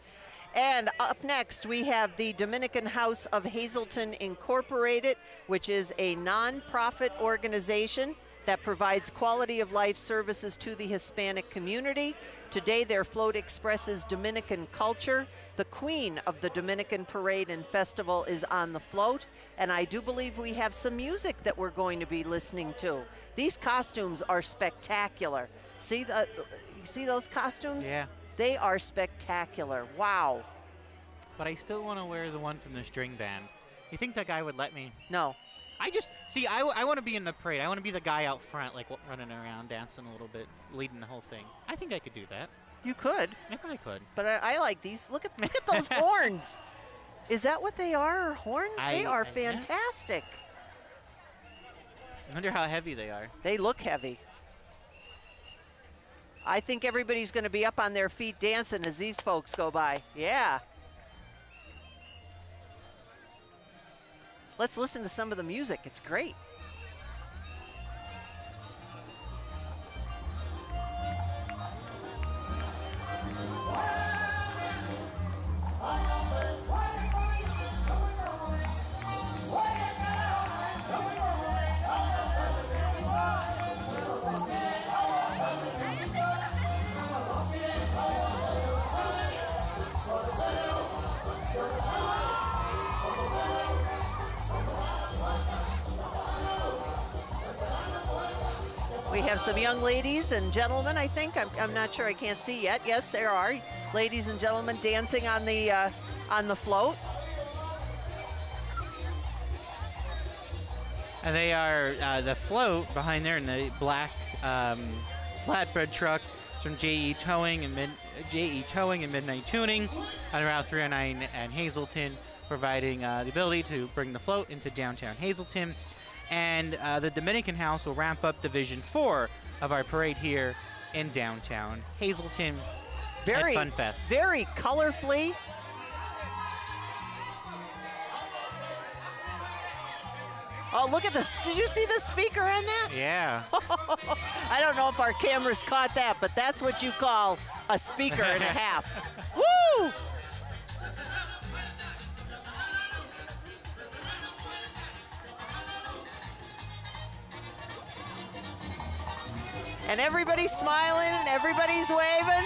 And up next, we have the Dominican House of Hazleton Incorporated, which is a nonprofit organization that provides quality of life services to the Hispanic community. Today, their float expresses Dominican culture. The queen of the Dominican Parade and Festival is on the float, and I do believe we have some music that we're going to be listening to. These costumes are spectacular. See those costumes? Yeah. They are spectacular. Wow. But I still want to wear the one from the string band. You think that guy would let me? No. I want to be in the parade. I want to be the guy out front, like running around, dancing a little bit, leading the whole thing. I think I could do that. You could. I probably could. But I like these. Look at those horns. Is that what they are? Horns? They are fantastic. I wonder how heavy they are. They look heavy. I think everybody's going to be up on their feet dancing as these folks go by. Yeah. Let's listen to some of the music. It's great. We have some young ladies and gentlemen, I think. I'm not sure. I can't see yet. Yes, there are ladies and gentlemen dancing on the float. And they are the float behind there in the black flatbed truck from JE Towing and Midnight Tuning on Route 309 and Hazleton. providing the ability to bring the float into downtown Hazleton. And the Dominican House will wrap up Division 4 of our parade here in downtown Hazleton at Funfest. Very colorfully. Oh, look at this. Did you see the speaker on that? Yeah. I don't know if our cameras caught that, but that's what you call a speaker and a half. Woo! And everybody's smiling and everybody's waving.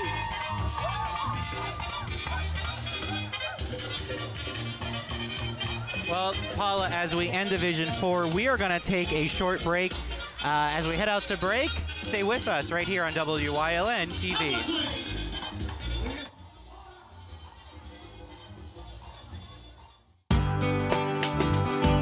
Well, Paula, as we end Division 4, we are going to take a short break. As we head out to break, stay with us right here on WYLN TV.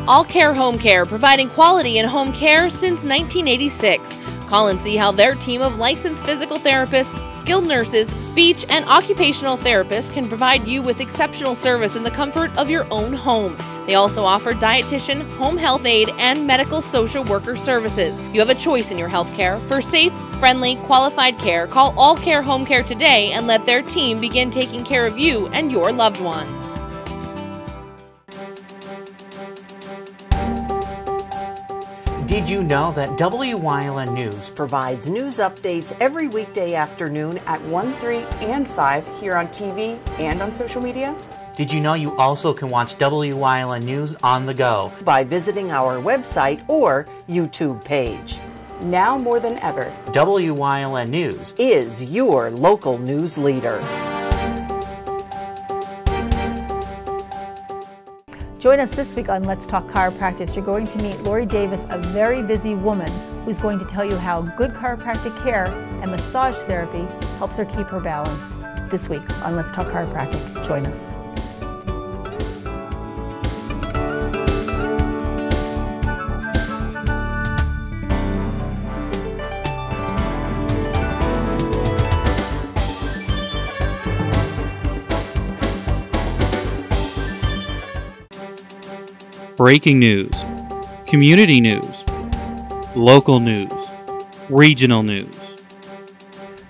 All Care Home Care, providing quality in home care since 1986. Call and see how their team of licensed physical therapists, skilled nurses, speech, and occupational therapists can provide you with exceptional service in the comfort of your own home. They also offer dietitian, home health aide, and medical social worker services. You have a choice in your health care. For safe, friendly, qualified care, call All Care Home Care today and let their team begin taking care of you and your loved ones. Did you know that WYLN News provides news updates every weekday afternoon at 1, 3, and 5 here on TV and on social media? Did you know you also can watch WYLN News on the go by visiting our website or YouTube page? Now more than ever, WYLN News is your local news leader. Join us this week on Let's Talk Chiropractic. You're going to meet Lori Davis, a very busy woman who's going to tell you how good chiropractic care and massage therapy helps her keep her balance. This week on Let's Talk Chiropractic. Join us. Breaking news, community news, local news, regional news.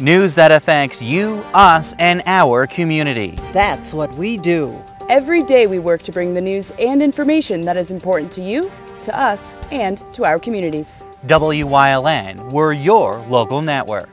News that affects you, us, and our community. That's what we do. Every day we work to bring the news and information that is important to you, to us, and to our communities. WYLN, we're your local network.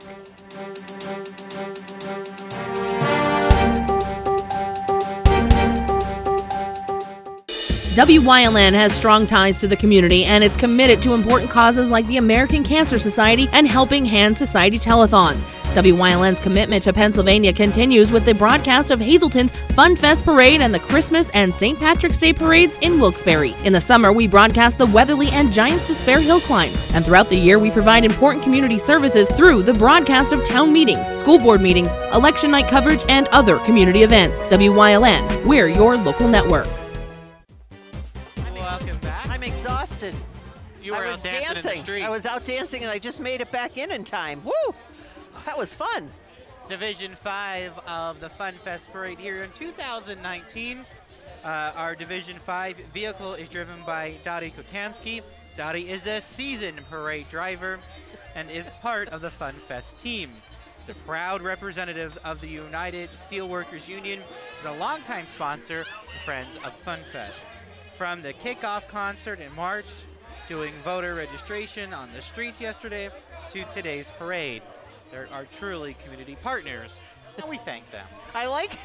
WYLN has strong ties to the community and it's committed to important causes like the American Cancer Society and Helping Hands Society telethons. WYLN's commitment to Pennsylvania continues with the broadcast of Hazleton's Funfest Parade and the Christmas and St. Patrick's Day parades in Wilkes-Barre. In the summer, we broadcast the Weatherly and Giants Despair Hill Climb. And throughout the year, we provide important community services through the broadcast of town meetings, school board meetings, election night coverage, and other community events. WYLN, we're your local network. I'm exhausted. You were out dancing in the street. I was out dancing and I just made it back in time. Woo! That was fun. Division 5 of the Funfest Parade here in 2019. Our Division 5 vehicle is driven by Dottie Kotansky. Dottie is a seasoned parade driver and is part of the Funfest team. The proud representative of the United Steelworkers Union is a longtime sponsor and friends of Funfest. From the kickoff concert in March, doing voter registration on the streets yesterday, to today's parade. They are truly community partners, and we thank them. I like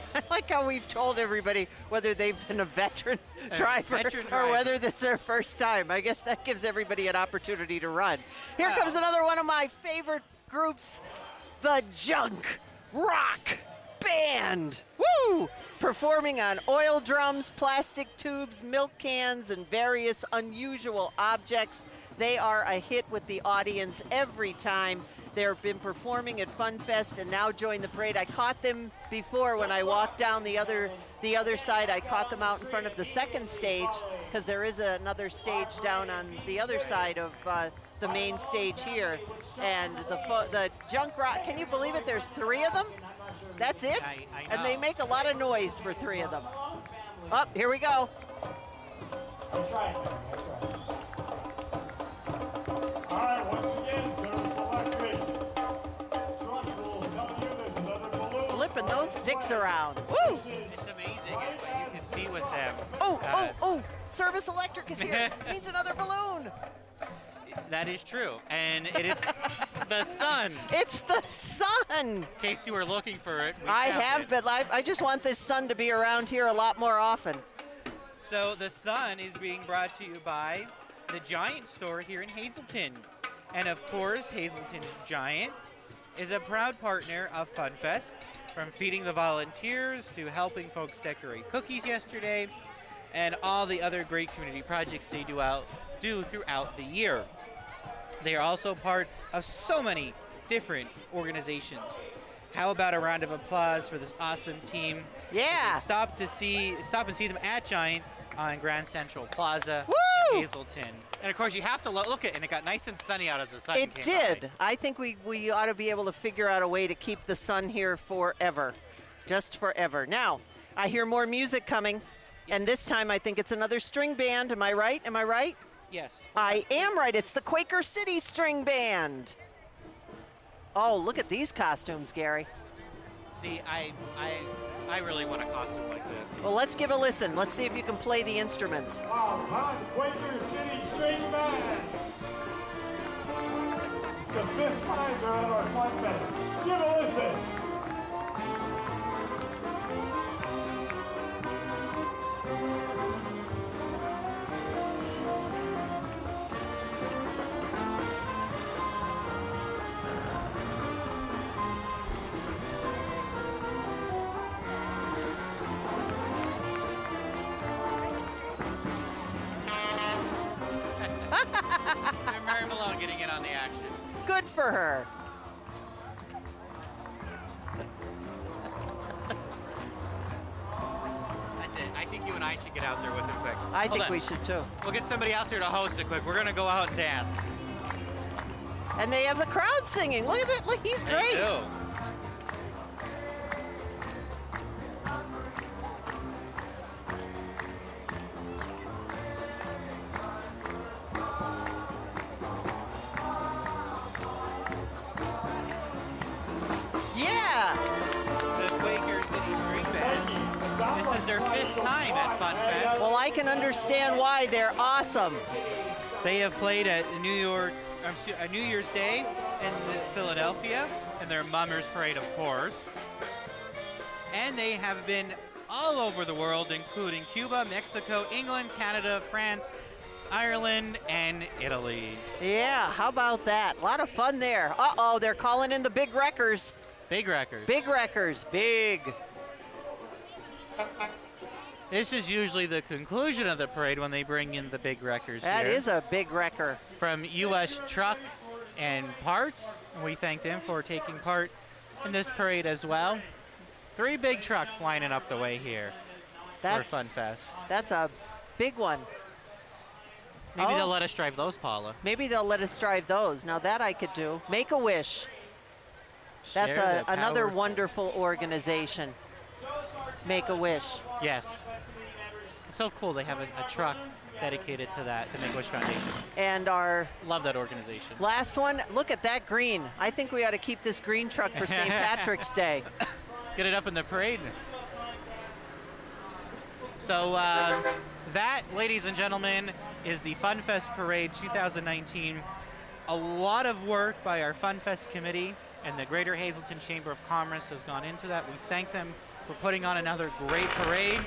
how we've told everybody whether they've been a veteran driver or whether this is their first time. I guess that gives everybody an opportunity to run. Here comes another one of my favorite groups, the Junk Rock Band. Woo! Performing on oil drums, plastic tubes, milk cans, and various unusual objects. They are a hit with the audience every time. They've been performing at Funfest and now join the parade. I caught them before when I walked down the other side. I caught them out in front of the second stage because there is another stage down on the other side of the main stage here. And the Junk Rock, can you believe it? There's 3 of them. That's it? I know. And they make a lot of noise for 3 of them. Oh, here we go. That's right. That's right. All right, once again, Service Electric. Truck will tell you there's another balloon. Flipping those sticks around. Woo! It's amazing what you can see with them. Oh! Service Electric is here. Needs another balloon. That is true, and it is the sun. It's the sun. In case you were looking for it, I have been. I just want this sun to be around here a lot more often. So the sun is being brought to you by the Giant store here in Hazleton. And of course, Hazleton Giant is a proud partner of Funfest, from feeding the volunteers to helping folks decorate cookies yesterday, and all the other great community projects they do throughout the year. They are also part of so many different organizations. How about a round of applause for this awesome team? Yeah. Stop and see them at Giant on Grand Central Plaza in Hazleton. And of course, you have to look at it, and it got nice and sunny out as the sun came It did. I think we ought to be able to figure out a way to keep the sun here forever, just forever. Now, I hear more music coming, and this time I think it's another string band. Am I right? Am I right? Yes. I am right. It's the Quaker City String Band. Oh, look at these costumes, Gary. See, I really want a costume like this. Well, let's give a listen. Let's see if you can play the instruments. Quaker City String Band. It's the 5th time they're at our Funfest. Give a listen. Mary Malone getting in on the action. Good for her. That's it. I think you and I should get out there with it quick. I think we should too. We'll get somebody else here to host it quick. We're going to go out and dance. And they have the crowd singing. Look at that. Look, he's great. They do. The Quaker City String Band. This is their 5th time at Funfest. Well, I can understand why. They're awesome. They have played at New Year's Day in Philadelphia, and their Mummers Parade, of course. And they have been all over the world, including Cuba, Mexico, England, Canada, France, Ireland, and Italy. Yeah, how about that? A lot of fun there. Uh-oh, they're calling in the big wreckers. Big wreckers. Big wreckers, big. This is usually the conclusion of the parade when they bring in the big wreckers. That here. is a big wrecker. From U.S. Truck and Parts, and we thank them for taking part in this parade as well. 3 big trucks lining up the way here for Funfest. That's a big one. Maybe they'll let us drive those, Paula. Maybe they'll let us drive those. Now that I could do. Make-A-Wish. That's another wonderful organization. Make-A-Wish. Yes. It's so cool they have a truck dedicated to that, the Make-A-Wish Foundation. And our... Love that organization. Last one, look at that green. I think we ought to keep this green truck for St. Patrick's Day. Get it up in the parade. So that, ladies and gentlemen, is the Funfest Parade 2019. A lot of work by our Funfest committee and the Greater Hazleton Chamber of Commerce has gone into that. We thank them for putting on another great parade.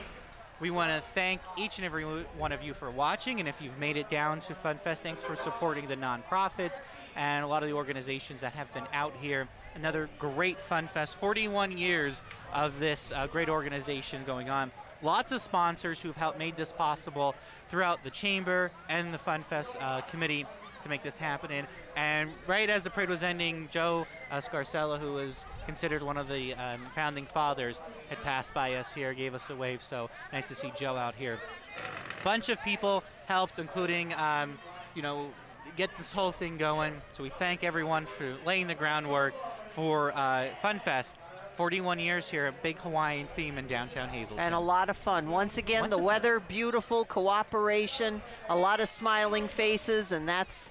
We want to thank each and every one of you for watching, and if you've made it down to Funfest, thanks for supporting the nonprofits and a lot of the organizations that have been out here. Another great Funfest, 41 years of this great organization going on. Lots of sponsors who've helped made this possible throughout the Chamber and the Funfest committee to make this happen. And right as the parade was ending, Joe Scarcella, who was considered one of the founding fathers, had passed by us here, gave us a wave, so nice to see Joe out here. Bunch of people helped, including, get this whole thing going, so we thank everyone for laying the groundwork for Funfest. 41 years here, a big Hawaiian theme in downtown Hazleton. And a lot of fun. Once again, the weather, beautiful, cooperation, a lot of smiling faces, and that's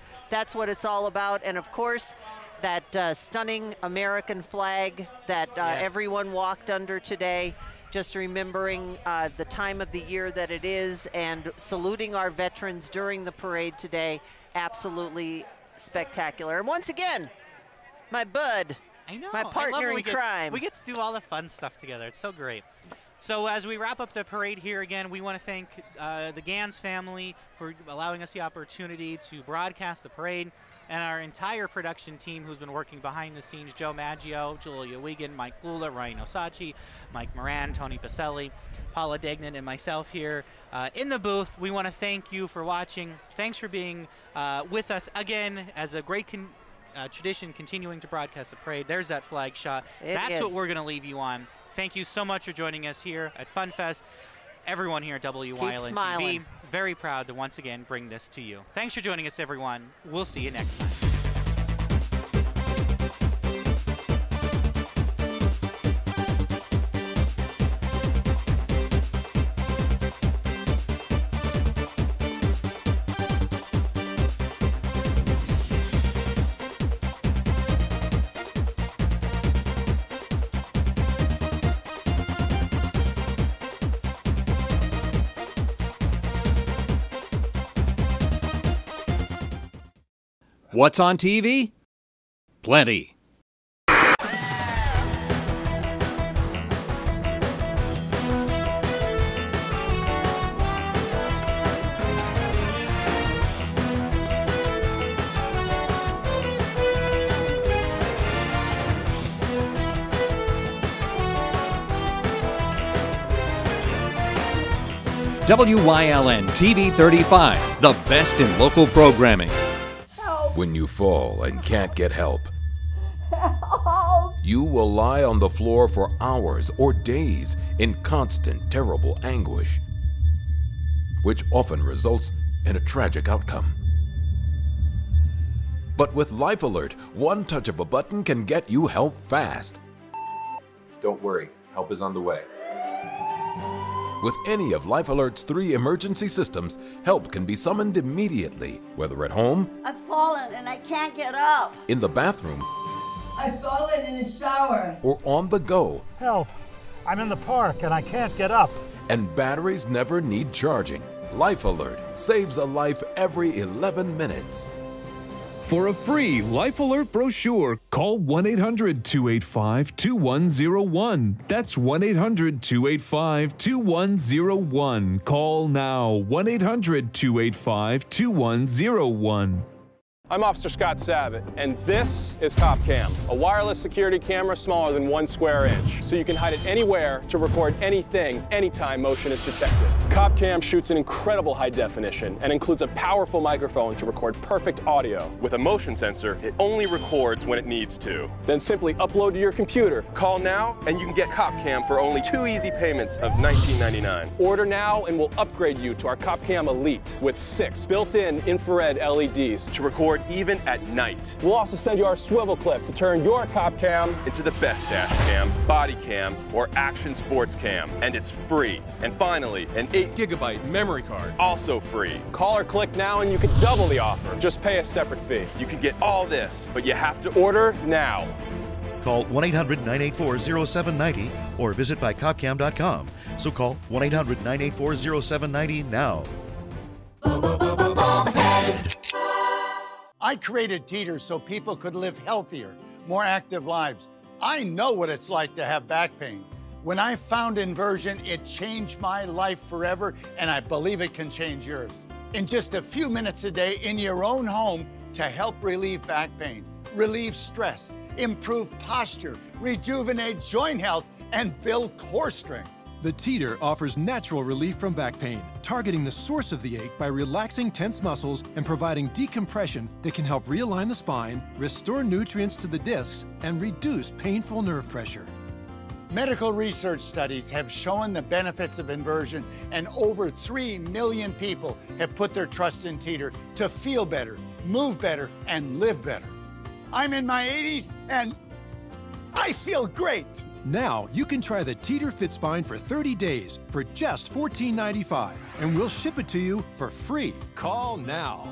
what it's all about. And of course, that stunning American flag that everyone walked under today. Just remembering the time of the year that it is and saluting our veterans during the parade today. Absolutely spectacular. And once again, my bud, I know, my partner in crime. We get to do all the fun stuff together. It's so great. So as we wrap up the parade here again, we want to thank the Gans family for allowing us the opportunity to broadcast the parade, and our entire production team who's been working behind the scenes: Joe Maggio, Julia Wiegand, Mike Lula, Ryan Osachi, Mike Moran, Tony Pacelli, Paula Degnan, and myself here in the booth. We want to thank you for watching. Thanks for being with us again as a great tradition continuing to broadcast the parade. There's that flag shot. That's what we're going to leave you on. Thank you so much for joining us here at Funfest. Everyone here at WYLN TV, very proud to once again bring this to you. Thanks for joining us, everyone. We'll see you next time. What's on TV? Plenty. WYLN TV 35, the best in local programming. When you fall and can't get help, Help! you will lie on the floor for hours or days in constant, terrible anguish, which often results in a tragic outcome. But with Life Alert, one touch of a button can get you help fast. Don't worry, help is on the way. With any of Life Alert's 3 emergency systems, help can be summoned immediately, whether at home, I've fallen and I can't get up. in the bathroom, I've fallen in the shower. or on the go. Help! I'm in the park and I can't get up. And batteries never need charging. Life Alert saves a life every 11 minutes. For a free Life Alert brochure, call 1-800-285-2101. That's 1-800-285-2101. Call now, 1-800-285-2101. I'm Officer Scott Savitt, and this is CopCam, a wireless security camera smaller than 1 square inch, so you can hide it anywhere to record anything, anytime motion is detected. CopCam shoots in incredible high definition and includes a powerful microphone to record perfect audio. With a motion sensor, it only records when it needs to. Then simply upload to your computer. Call now, and you can get CopCam for only 2 easy payments of $19.99. Order now, and we'll upgrade you to our CopCam Elite with 6 built-in infrared LEDs to record even at night. We'll also send you our swivel clip to turn your CopCam into the best dash cam, body cam, or action sports cam, and it's free. And finally, an 8GB memory card, also free. Call or click now and you can double the offer. Just pay a separate fee. You can get all this, but you have to order now. Call 1-800-984-0790 or visit bycopcam.com. So call 1-800-984-0790 now. I created Teeter so people could live healthier, more active lives. I know what it's like to have back pain. When I found Inversion, it changed my life forever, and I believe it can change yours. In just a few minutes a day in your own home to help relieve back pain, relieve stress, improve posture, rejuvenate joint health, and build core strength. The Teeter offers natural relief from back pain, targeting the source of the ache by relaxing tense muscles and providing decompression that can help realign the spine, restore nutrients to the discs, and reduce painful nerve pressure. Medical research studies have shown the benefits of Inversion, and over 3 million people have put their trust in Teeter to feel better, move better, and live better. I'm in my 80s, and I feel great. Now you can try the Teeter Fit Spine for 30 days for just $14.95, and we'll ship it to you for free. Call now.